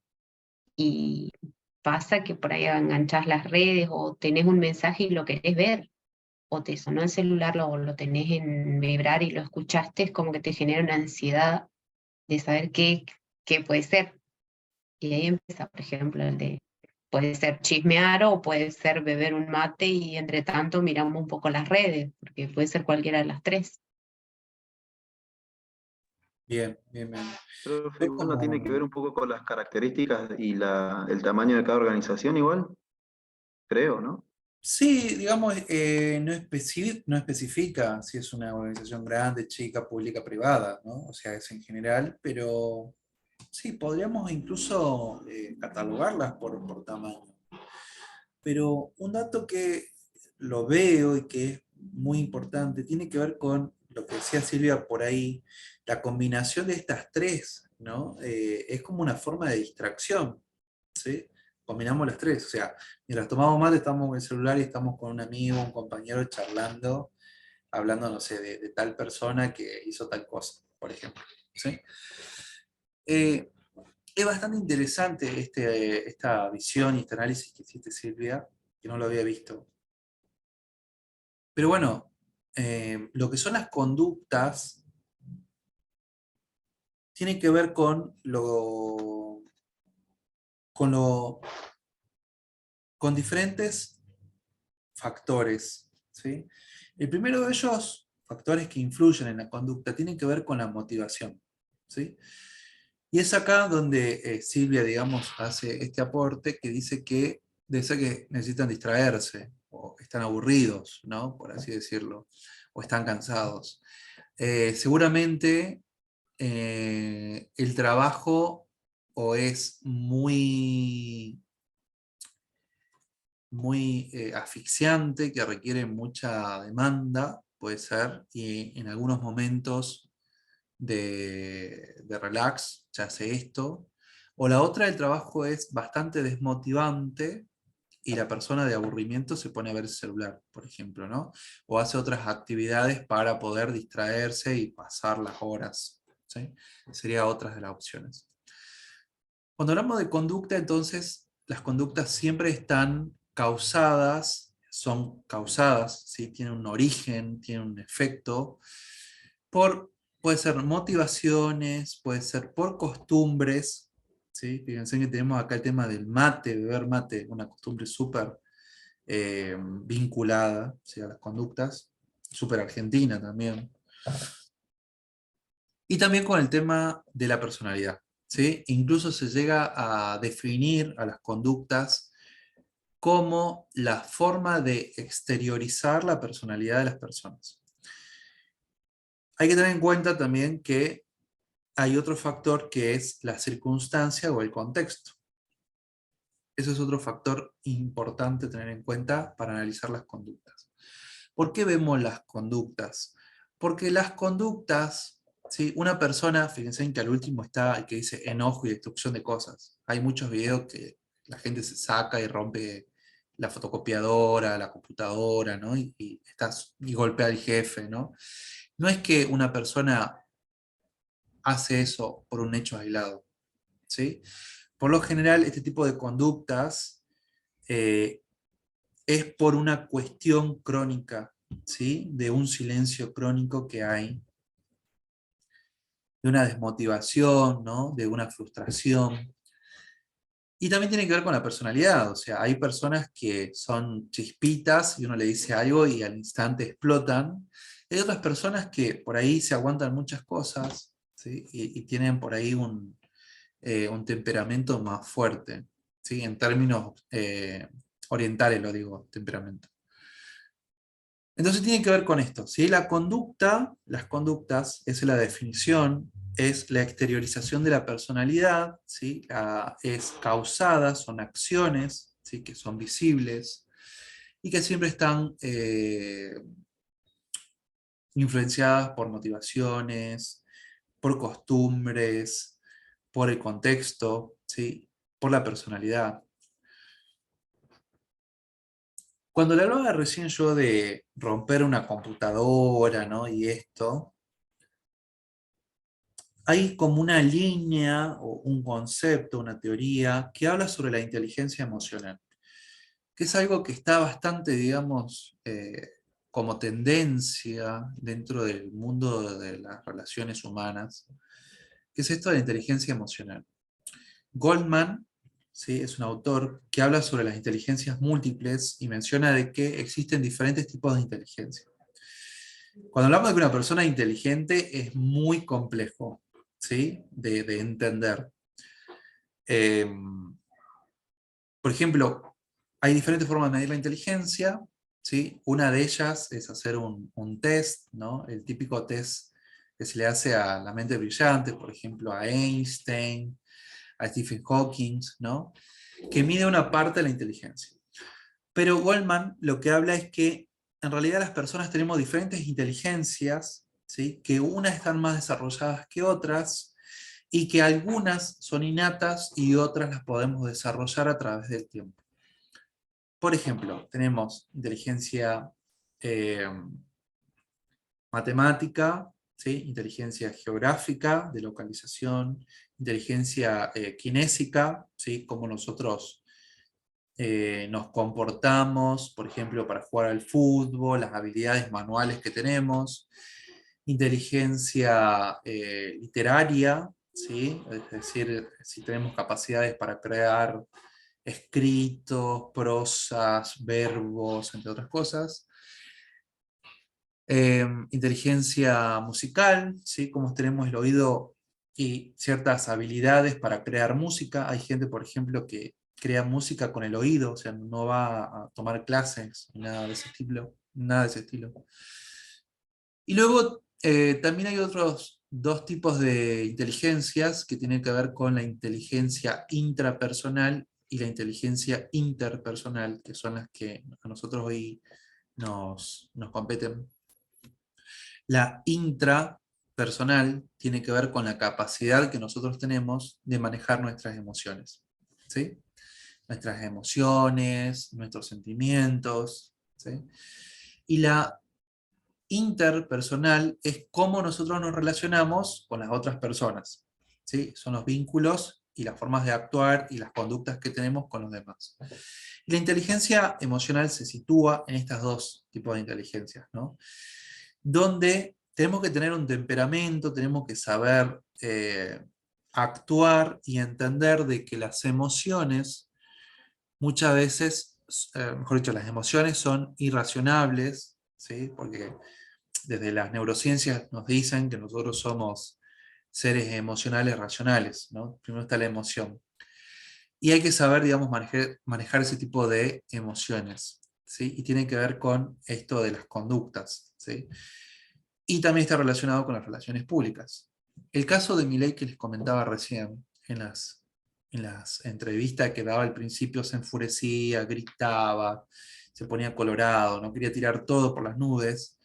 S5: y pasa que por ahí enganchás las redes o tenés un mensaje y lo querés ver, o te sonó el celular, lo tenés en vibrar y lo escuchaste, es como que te genera una ansiedad de saber qué puede ser. Y ahí empieza, por ejemplo, puede ser chismear o puede ser beber un mate y entre tanto miramos un poco las redes, porque puede ser cualquiera de las tres.
S2: Bien, bien, bien.
S6: Profe,
S2: Yo
S6: igual no tiene que ver
S2: como,
S6: un poco con las características y el tamaño de cada organización igual, creo, ¿no?
S2: sí, digamos, no especifica si es una organización grande, chica, pública, privada, ¿no? O sea, es en general, pero sí, podríamos incluso catalogarlas por tamaño. Pero un dato que lo veo y que es muy importante tiene que ver con lo que decía Silvia por ahí, la combinación de estas tres, ¿no? Es como una forma de distracción, ¿sí? Combinamos las tres, o sea, mientras tomamos mate estamos con el celular y estamos con un amigo, un compañero charlando, hablando, no sé, de tal persona que hizo tal cosa, por ejemplo, ¿sí? Eh, es bastante interesante esta visión y este análisis que hiciste, Silvia, que no lo había visto. Pero bueno, lo que son las conductas tiene que ver con, lo, con diferentes factores, ¿sí? El primero de ellos, factores que influyen en la conducta, tienen que ver con la motivación, ¿sí? Y es acá donde Silvia, digamos, hace este aporte que dice que debe ser que necesitan distraerse, o están aburridos, ¿no? Por así decirlo, o están cansados. Seguramente el trabajo o es muy asfixiante, que requiere mucha demanda, puede ser, y en algunos momentos de relax se hace esto. O la otra, el trabajo es bastante desmotivante y la persona de aburrimiento se pone a ver el celular, por ejemplo, ¿no? O hace otras actividades para poder distraerse y pasar las horas, ¿sí? Sería otras de las opciones. Cuando hablamos de conducta, entonces, las conductas siempre están causadas, son causadas, ¿sí? Tienen un origen, tienen un efecto, puede ser motivaciones, puede ser por costumbres, ¿sí? Fíjense que tenemos acá el tema del mate, beber mate, una costumbre súper vinculada, ¿sí? A las conductas, súper argentina también. Y también con el tema de la personalidad, ¿sí? Incluso se llega a definir a las conductas como la forma de exteriorizar la personalidad de las personas. Hay que tener en cuenta también que hay otro factor que es la circunstancia o el contexto. Eso es otro factor importante tener en cuenta para analizar las conductas. ¿Por qué vemos las conductas? Porque las conductas, ¿sí? Una persona, fíjense en que al último está el que dice enojo y destrucción de cosas. Hay muchos videos que la gente se saca y rompe la fotocopiadora, la computadora, ¿no? Y golpea al jefe, ¿no? No es que una persona hace eso por un hecho aislado, ¿sí? Por lo general, este tipo de conductas eh, es por una cuestión crónica, ¿sí? De un silencio crónico que hay, de una desmotivación, ¿no? De una frustración. Y también tiene que ver con la personalidad, o sea, hay personas que son chispitas y uno le dice algo y al instante explotan. Hay otras personas que por ahí se aguantan muchas cosas, ¿sí? Y tienen por ahí un temperamento más fuerte, ¿sí? En términos orientales lo digo, temperamento. Entonces tiene que ver con esto, ¿sí? La conducta, las conductas, es la definición, es la exteriorización de la personalidad, ¿sí? Es causada, son acciones, ¿sí? Que son visibles y que siempre están influenciadas por motivaciones, por costumbres, por el contexto, ¿sí? Por la personalidad. Cuando le hablaba recién yo de romper una computadora, ¿no? Y esto, hay como una línea o un concepto, una teoría que habla sobre la inteligencia emocional, que es algo que está bastante, digamos, como tendencia dentro del mundo de las relaciones humanas, que es esto de la inteligencia emocional. Goldman, ¿sí? Es un autor que habla sobre las inteligencias múltiples y menciona de que existen diferentes tipos de inteligencia. Cuando hablamos de que una persona es inteligente es muy complejo, ¿sí? De entender. Eh, por ejemplo, hay diferentes formas de medir la inteligencia, ¿sí? Una de ellas es hacer un test, ¿no? El típico test que se le hace a la mente brillante, por ejemplo, a Einstein, a Stephen Hawking, ¿no? Que mide una parte de la inteligencia. Pero Goldman lo que habla es que en realidad las personas tenemos diferentes inteligencias, ¿sí? Que unas están más desarrolladas que otras, y que algunas son innatas y otras las podemos desarrollar a través del tiempo. Por ejemplo, tenemos inteligencia eh, matemática, ¿sí? Inteligencia geográfica, de localización, inteligencia kinésica, ¿sí? Como nosotros nos comportamos, por ejemplo, para jugar al fútbol, las habilidades manuales que tenemos, inteligencia literaria, ¿sí? Es decir, si tenemos capacidades para crear escritos, prosas, verbos, entre otras cosas. Inteligencia musical, ¿sí? Como tenemos el oído y ciertas habilidades para crear música. Hay gente, por ejemplo, que crea música con el oído, o sea, no va a tomar clases, nada de ese estilo, nada de ese estilo. Y luego también hay otros dos tipos de inteligencias que tienen que ver con la inteligencia intrapersonal y la inteligencia interpersonal, que son las que a nosotros hoy nos competen. La intrapersonal tiene que ver con la capacidad que nosotros tenemos de manejar nuestras emociones, ¿sí? Nuestras emociones, nuestros sentimientos, ¿sí? Y la interpersonal es cómo nosotros nos relacionamos con las otras personas, ¿sí? Son los vínculos y las formas de actuar y las conductas que tenemos con los demás. Y la inteligencia emocional se sitúa en estas dos tipos de inteligencias, ¿no? Donde tenemos que tener un temperamento, tenemos que saber actuar y entender de que las emociones muchas veces, mejor dicho, las emociones son irracionables, ¿sí? Porque desde las neurociencias nos dicen que nosotros somos seres emocionales racionales, ¿no? Primero está la emoción. Y hay que saber, digamos, manejar ese tipo de emociones, ¿sí? Y tiene que ver con esto de las conductas, ¿sí? Y también está relacionado con las relaciones públicas. El caso de Milei que les comentaba recién, en las entrevistas que daba al principio se enfurecía, gritaba, se ponía colorado, no quería tirar todo por las nubes.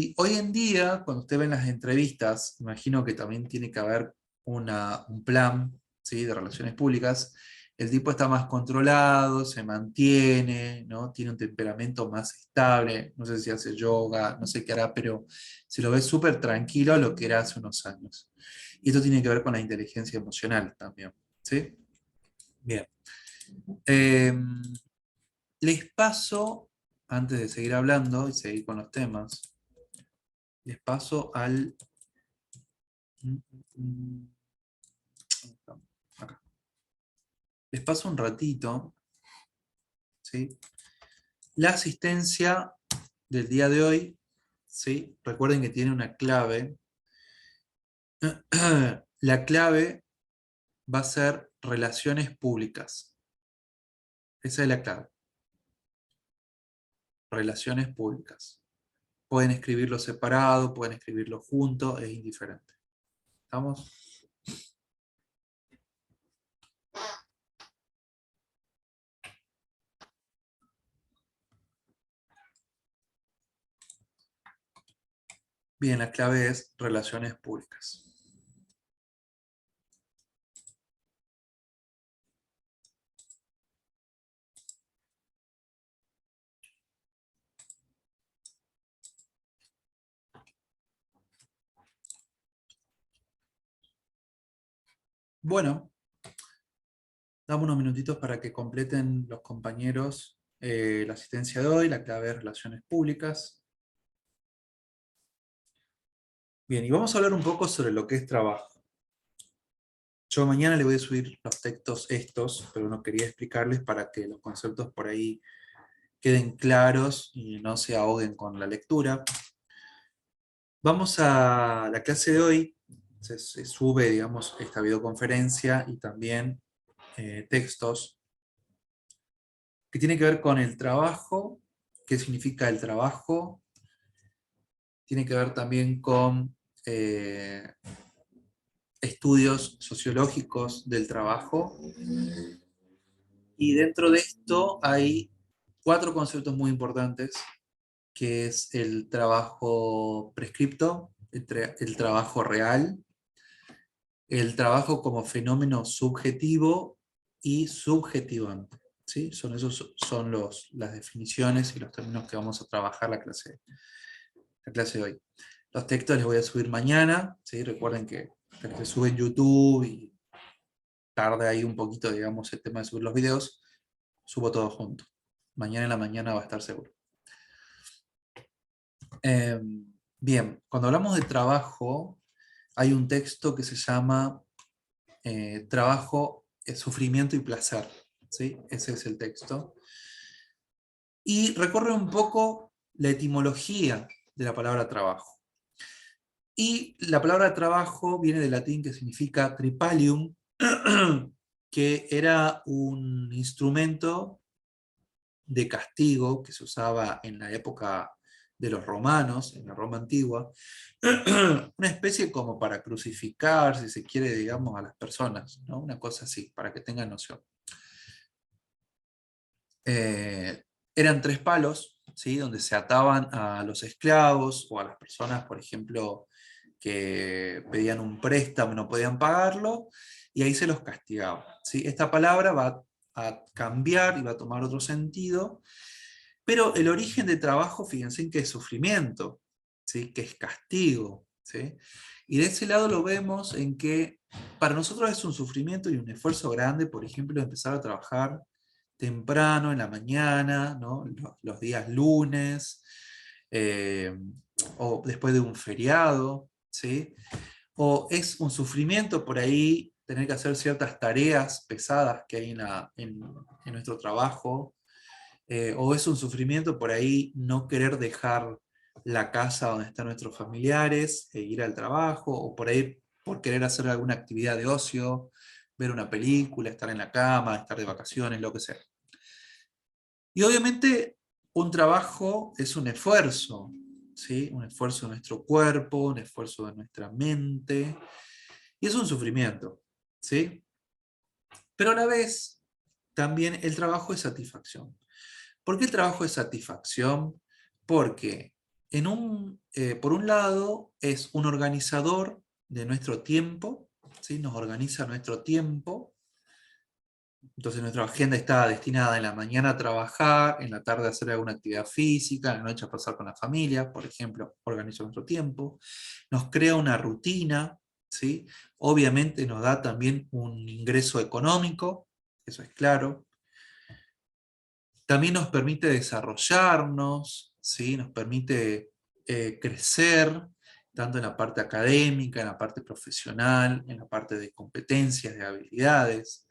S2: Y hoy en día, cuando usted ve en las entrevistas, imagino que también tiene que haber un plan, ¿sí?, de relaciones públicas. El tipo está más controlado, se mantiene, ¿no? Tiene un temperamento más estable, no sé si hace yoga, no sé qué hará, pero se lo ve súper tranquilo a lo que era hace unos años. Y esto tiene que ver con la inteligencia emocional también, ¿sí? Bien. Les paso, antes de seguir hablando y seguir con los temas, les paso al... acá. Les paso un ratito, ¿sí?, la asistencia del día de hoy, ¿sí? Recuerden que tiene una clave. La clave va a ser relaciones públicas. Esa es la clave. Relaciones públicas. Pueden escribirlo separado, pueden escribirlo junto, es indiferente. ¿Estamos? Bien, la clave es relaciones públicas. Bueno, damos unos minutitos para que completen los compañeros la asistencia de hoy, la clave es relaciones públicas. Bien, y vamos a hablar un poco sobre lo que es trabajo. Yo mañana le voy a subir los textos estos, pero no quería explicarles para que los conceptos por ahí queden claros y no se ahoguen con la lectura. Vamos a la clase de hoy, se sube, digamos, esta videoconferencia y también textos que tienen que ver con el trabajo, qué significa el trabajo, tiene que ver también con estudios sociológicos del trabajo, y dentro de esto hay 4 conceptos muy importantes, que es el trabajo prescripto, el trabajo real, el trabajo como fenómeno subjetivo y subjetivante. ¿Sí? Son las definiciones y los términos que vamos a trabajar la clase de hoy. Los textos les voy a subir mañana, ¿sí? Recuerden que se sube en YouTube y tarda ahí un poquito, digamos, el tema de subir los videos. Subo todo junto. Mañana en la mañana va a estar seguro. Bien, cuando hablamos de trabajo, hay un texto que se llama Trabajo, Sufrimiento y Placer. ¿Sí? Ese es el texto. Y recorre un poco la etimología de la palabra trabajo. Y la palabra trabajo viene del latín, que significa tripalium, que era un instrumento de castigo que se usaba en la época de los romanos, en la Roma antigua, una especie como para crucificar, si se quiere, digamos, a las personas, ¿no? Una cosa así, para que tengan noción. Eran 3 palos, ¿sí?, donde se ataban a los esclavos o a las personas, por ejemplo, que pedían un préstamo y no podían pagarlo, y ahí se los castigaba, ¿sí? Esta palabra va a cambiar y va a tomar otro sentido, pero el origen de trabajo, fíjense en que es sufrimiento, ¿sí?, que es castigo, ¿sí? Y de ese lado lo vemos en que para nosotros es un sufrimiento y un esfuerzo grande, por ejemplo, empezar a trabajar temprano en la mañana, ¿no?, los días lunes, o después de un feriado, ¿sí? O es un sufrimiento por ahí tener que hacer ciertas tareas pesadas que hay en nuestro trabajo, o es un sufrimiento por ahí no querer dejar la casa donde están nuestros familiares e ir al trabajo, o por ahí por querer hacer alguna actividad de ocio, ver una película, estar en la cama, estar de vacaciones, lo que sea. Y obviamente un trabajo es un esfuerzo, ¿sí? Un esfuerzo de nuestro cuerpo, un esfuerzo de nuestra mente, y es un sufrimiento, ¿sí? Pero a la vez, también el trabajo es satisfacción. ¿Por qué el trabajo es satisfacción? Porque por un lado, es un organizador de nuestro tiempo, ¿sí? Nos organiza nuestro tiempo. Entonces nuestra agenda está destinada en la mañana a trabajar, en la tarde a hacer alguna actividad física, en la noche a pasar con la familia, por ejemplo, organiza nuestro tiempo. Nos crea una rutina, ¿sí? Obviamente nos da también un ingreso económico, eso es claro. También nos permite desarrollarnos, ¿sí? Nos permite crecer, tanto en la parte académica, en la parte profesional, en la parte de competencias, de habilidades.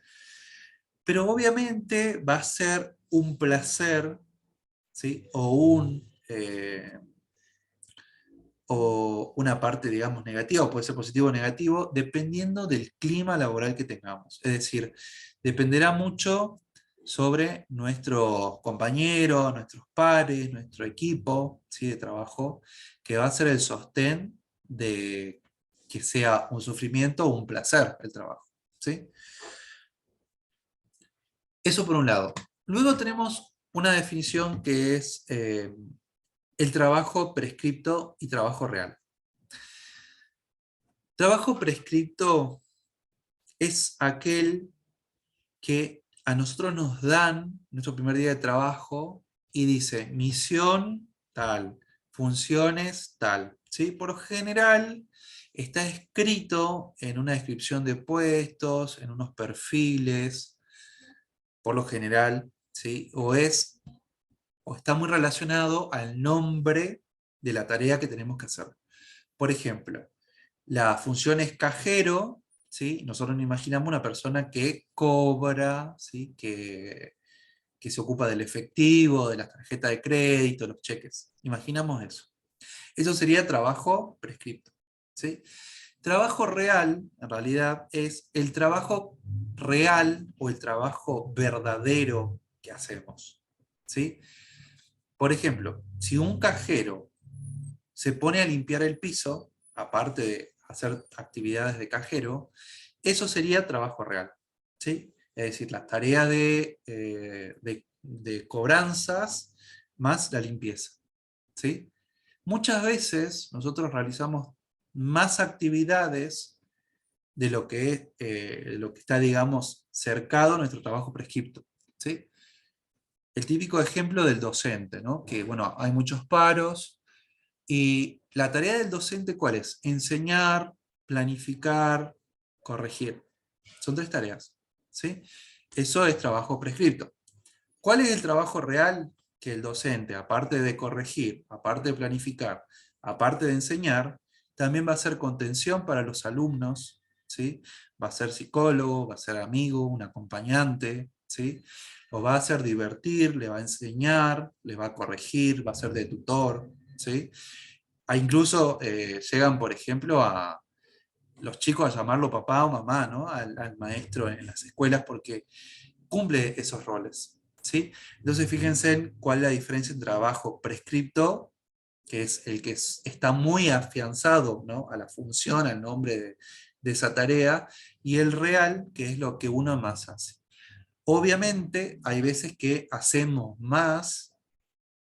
S2: Pero obviamente va a ser un placer, ¿sí? O una parte, digamos, negativa, o puede ser positivo o negativo, dependiendo del clima laboral que tengamos. Es decir, dependerá mucho sobre nuestros compañeros, nuestros pares, nuestro equipo, ¿sí? De trabajo, que va a ser el sostén de que sea un sufrimiento o un placer el trabajo, ¿sí? Eso por un lado. Luego tenemos una definición que es el trabajo prescripto y trabajo real. Trabajo prescripto es aquel que a nosotros nos dan nuestro primer día de trabajo y dice misión tal, funciones tal, ¿sí? Por lo general está escrito en una descripción de puestos, en unos perfiles, por lo general, ¿sí? O está muy relacionado al nombre de la tarea que tenemos que hacer. Por ejemplo, la función es cajero, ¿sí? Nosotros nos imaginamos una persona que cobra, ¿sí? Que se ocupa del efectivo, de las tarjetas de crédito, los cheques. Imaginamos eso. Eso sería trabajo prescripto, ¿sí? Trabajo real, en realidad, es el trabajo real o el trabajo verdadero que hacemos, ¿sí? Por ejemplo, si un cajero se pone a limpiar el piso, aparte de hacer actividades de cajero, eso sería trabajo real, ¿sí? Es decir, las tareas de cobranzas más la limpieza, ¿sí? Muchas veces nosotros realizamos más actividades de lo que está, digamos, cercado a nuestro trabajo prescripto, ¿sí? El típico ejemplo del docente, ¿no? Que, bueno, hay muchos paros, y la tarea del docente, ¿cuál es? Enseñar, planificar, corregir. Son 3 tareas, ¿sí? Eso es trabajo prescripto. ¿Cuál es el trabajo real que el docente, aparte de corregir, aparte de planificar, aparte de enseñar, también va a ser contención para los alumnos, ¿sí? Va a ser psicólogo, va a ser amigo, un acompañante, ¿sí? Lo va a hacer divertir, le va a enseñar, le va a corregir, va a ser de tutor, ¿sí? Incluso llegan, por ejemplo, a los chicos a llamarlo papá o mamá, ¿no? Al maestro en las escuelas porque cumple esos roles, ¿sí? Entonces fíjense en cuál es la diferencia entre trabajo prescripto, que es el que está muy afianzado, ¿no? A la función, al nombre de esa tarea, y el real, que es lo que uno más hace. Obviamente hay veces que hacemos más,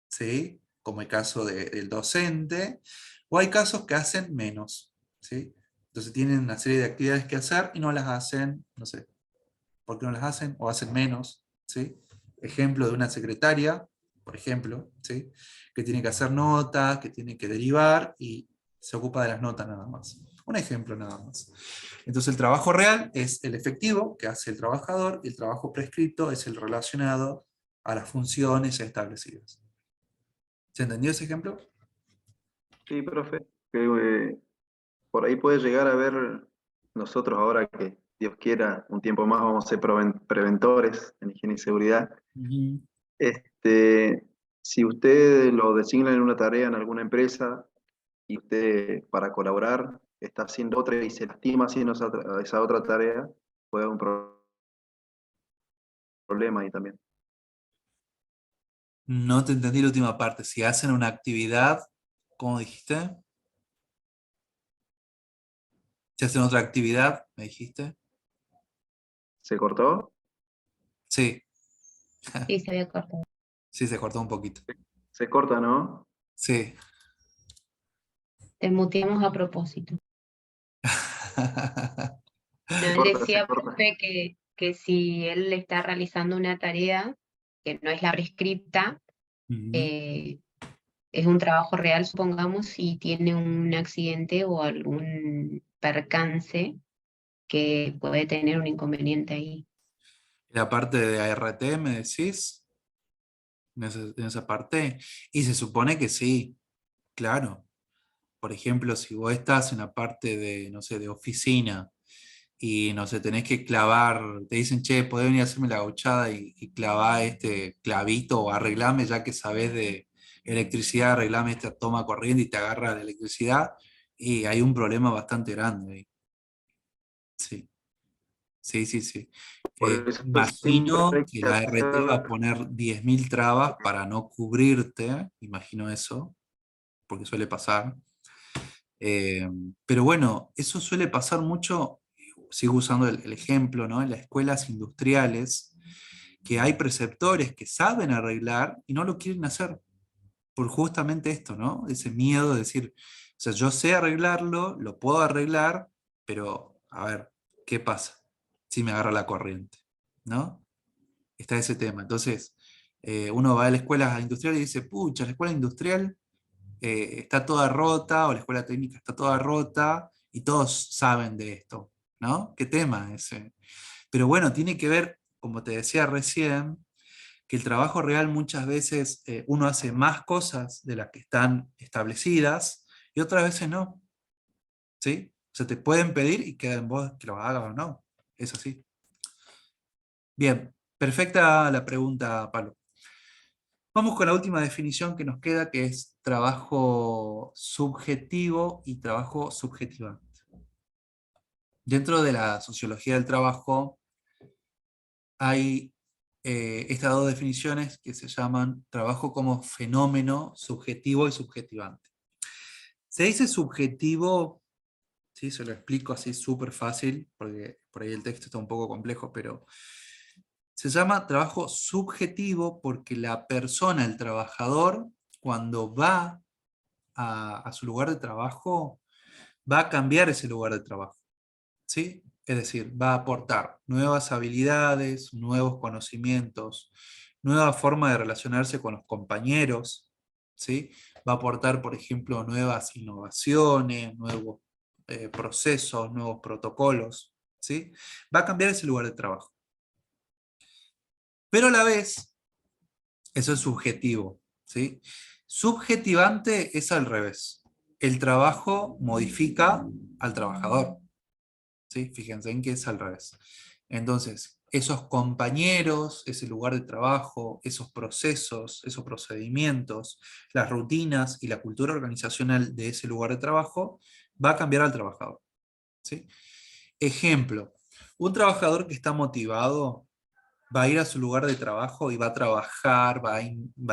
S2: ¿sí? Como el caso del docente, o hay casos que hacen menos, ¿sí? Entonces tienen una serie de actividades que hacer y no las hacen, no sé, ¿por qué no las hacen? O hacen menos, ¿sí? Ejemplo de una secretaria, por ejemplo, ¿sí? Que tiene que hacer notas, que tiene que derivar y se ocupa de las notas nada más. Un ejemplo nada más. Entonces el trabajo real es el efectivo que hace el trabajador y el trabajo prescripto es el relacionado a las funciones establecidas. ¿Se entendió ese ejemplo?
S6: Sí, profe, que por ahí puede llegar a ver nosotros ahora que Dios quiera, un tiempo más vamos a ser preventores en higiene y seguridad.
S2: Ujú.
S6: Si usted lo designa en una tarea en alguna empresa y usted para colaborar está haciendo otra y se lastima haciendo esa otra tarea, puede haber un problema ahí también.
S2: No te entendí la última parte. Si hacen una actividad, ¿cómo dijiste? Si hacen otra actividad, ¿me dijiste?
S6: ¿Se cortó?
S2: Sí,
S5: Sí, se había cortado.
S2: sí, se cortó un poquito.
S6: Se corta, ¿no?
S2: Sí.
S5: Te muteamos a propósito. No, él
S6: Corta, se
S5: decía,
S6: corta.
S5: profe, que si él está realizando una tarea que no es la prescripta,
S2: Ujú.
S5: es un trabajo real, supongamos, y tiene un accidente o algún percance que puede tener un inconveniente ahí.
S2: La parte de ART, me decís, en esa parte, y se supone que sí, claro. Por ejemplo, si vos estás en la parte de, no sé, de oficina, y no sé, tenés que clavar, te dicen, che, podés venir a hacerme la gauchada y clavar este clavito o arreglame, ya que sabés de electricidad, arreglame esta toma corriente y te agarra la electricidad, y hay un problema bastante grande ahí. Sí, sí, sí, sí.
S6: Por eso siempre
S2: Imagino
S6: hay
S2: que
S6: que
S2: la RT va a
S6: hacer.
S2: poner 10.000 trabas para no cubrirte, imagino eso, porque suele pasar. Eh, pero bueno, eso suele pasar mucho, sigo usando el ejemplo, ¿no? En las escuelas industriales, que hay preceptores que saben arreglar y no lo quieren hacer, por justamente esto, ¿no? Ese miedo de decir, o sea, yo sé arreglarlo, lo puedo arreglar, pero a ver, ¿qué pasa si me agarra la corriente? ¿No? Está ese tema. Entonces, uno va a la escuela industrial y dice, pucha, la escuela industrial está toda rota, o la escuela técnica está toda rota, y todos saben de esto, ¿no? ¿Qué tema ese? Pero bueno, tiene que ver, como te decía recién, que el trabajo real muchas veces uno hace más cosas de las que están establecidas, y otras veces no, ¿sí? O sea, te pueden pedir y queda en vos que lo hagas o no. Es así. Bien, perfecta la pregunta, Pablo. Vamos con la última definición que nos queda, que es trabajo subjetivo y trabajo subjetivante. Dentro de la sociología del trabajo hay estas dos definiciones que se llaman trabajo como fenómeno subjetivo y subjetivante. Se dice subjetivo, ¿sí? Se lo explico así súper fácil, porque por ahí el texto está un poco complejo, pero se llama trabajo subjetivo porque la persona, el trabajador, cuando va a su lugar de trabajo, va a cambiar ese lugar de trabajo, ¿sí? Es decir, va a aportar nuevas habilidades, nuevos conocimientos, nueva forma de relacionarse con los compañeros, ¿sí? Va a aportar, por ejemplo, nuevas innovaciones, nuevos procesos, nuevos protocolos, ¿sí? Va a cambiar ese lugar de trabajo. Pero a la vez, eso es subjetivo, ¿sí? Subjetivante es al revés. El trabajo modifica al trabajador, ¿sí? Fíjense en que es al revés. Entonces, esos compañeros, ese lugar de trabajo, esos procesos, esos procedimientos, las rutinas y la cultura organizacional de ese lugar de trabajo va a cambiar al trabajador, ¿sí? Ejemplo, un trabajador que está motivado va a ir a su lugar de trabajo y va a trabajar, va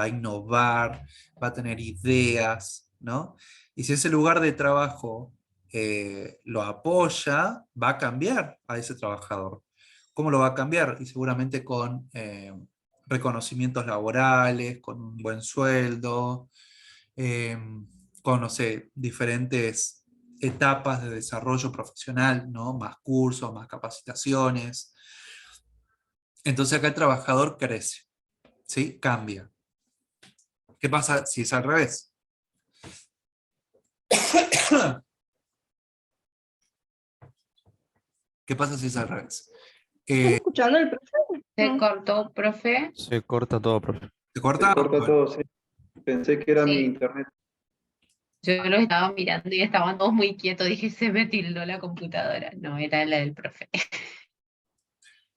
S2: a innovar, va a tener ideas, ¿no? Y si ese lugar de trabajo lo apoya, va a cambiar a ese trabajador. ¿Cómo lo va a cambiar? Y seguramente con reconocimientos laborales, con un buen sueldo, eh, con, no sé, diferentes etapas de desarrollo profesional, ¿no? Más cursos, más capacitaciones. Entonces acá el trabajador crece, ¿sí? Cambia. ¿Qué pasa si es al revés? ¿Qué pasa si es al revés?
S3: ¿Estás escuchando el profe?
S5: ¿Se
S3: No.
S5: cortó, profe?
S1: Se corta todo, profe.
S2: ¿Te
S6: Se
S2: corta?
S6: corta
S2: Bueno,
S6: todo, sí. Pensé que era mi
S5: Sí,
S6: internet.
S5: yo los estaba mirando y estaban todos muy quietos. Dije, se me tildó la computadora. No, era la del profe.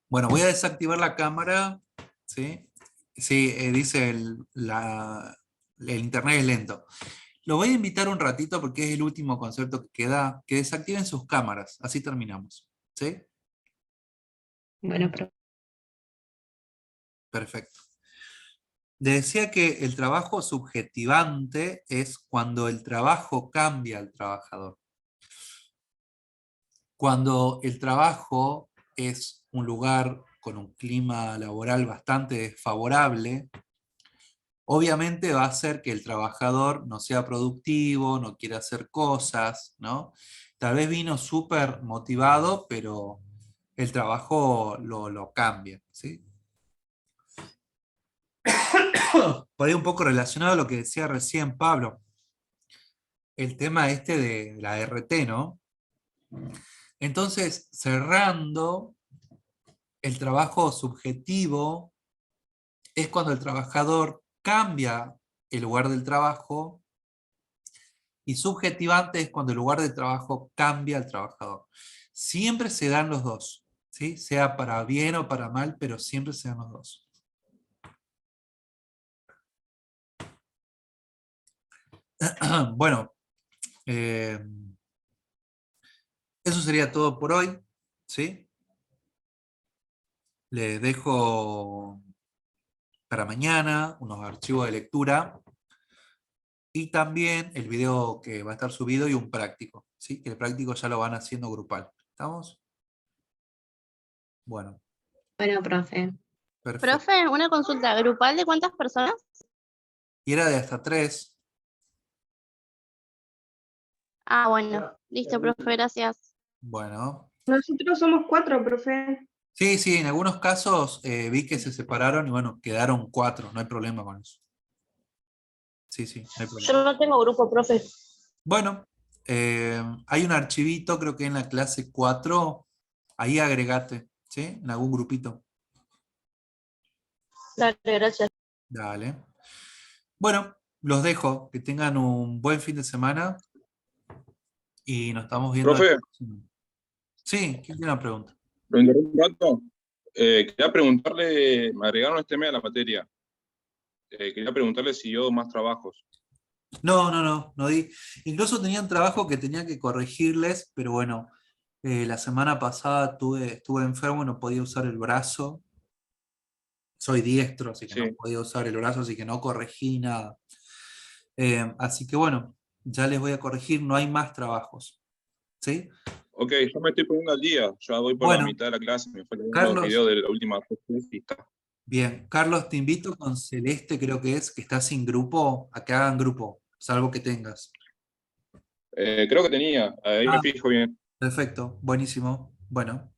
S2: bueno, voy a desactivar la cámara, ¿sí? Sí, dice el internet es lento. Lo voy a invitar un ratito porque es el último concepto que queda, que desactiven sus cámaras, así terminamos, ¿sí?
S5: Bueno, profe.
S2: Perfecto. Decía que el trabajo subjetivante es cuando el trabajo cambia al trabajador. Cuando el trabajo es un lugar con un clima laboral bastante desfavorable, obviamente va a hacer que el trabajador no sea productivo, no quiera hacer cosas, ¿no? Tal vez vino súper motivado, pero el trabajo lo cambia, ¿sí? Por ahí un poco relacionado a lo que decía recién Pablo, el tema este de la RT, ¿no? Entonces, cerrando, el trabajo subjetivo es cuando el trabajador cambia el lugar del trabajo, y subjetivante es cuando el lugar de trabajo cambia al trabajador. Siempre se dan los dos, ¿sí? Sea para bien o para mal, pero siempre se dan los dos. Bueno, eh, eso sería todo por hoy, ¿sí? Les dejo para mañana unos archivos de lectura y también el video que va a estar subido y un práctico, ¿sí? Que el práctico ya lo van haciendo grupal. ¿Estamos? Bueno,
S5: Bueno, profe.
S2: perfecto.
S3: Profe, una consulta, ¿grupal de cuántas personas?
S2: Y era de hasta 3.
S3: Ah, bueno, listo, profe, gracias.
S2: Bueno.
S4: Nosotros somos 4, profe.
S2: Sí, sí, en algunos casos vi que se separaron y bueno, quedaron 4, no hay problema con eso. Sí, sí, no hay
S4: Yo
S2: problema.
S4: no tengo grupo, profe.
S2: Bueno, hay un archivito, creo que en la clase 4, ahí agregate, ¿sí? En algún grupito.
S4: Dale, gracias.
S2: Dale. Bueno, los dejo, que tengan un buen fin de semana y nos estamos viendo.
S7: Profe,
S2: Sí, ¿quién tiene una pregunta?
S7: lo interrumpo un rato. Quería preguntarle, me agregaron este mes a la materia. Quería preguntarle si dio más trabajos.
S2: No di. Incluso tenían trabajo que tenía que corregirles, pero bueno, la semana pasada estuve enfermo y no podía usar el brazo. Soy diestro, así que no
S7: Sí,
S2: podía usar el brazo, así que no corregí nada. Así que bueno, ya les voy a corregir, no hay más trabajos. ¿Sí?
S7: ok, yo me estoy poniendo al día. Ya voy por la
S2: Bueno,
S7: mitad de la clase, me faltan unos
S2: Carlos,
S7: videos de la última clase y está.
S2: bien. Carlos, te invito con Celeste, creo que está sin grupo, a que hagan grupo, salvo que tengas.
S7: Creo que tenía, ahí me
S2: Ah,
S7: fijo bien.
S2: perfecto, buenísimo. Bueno,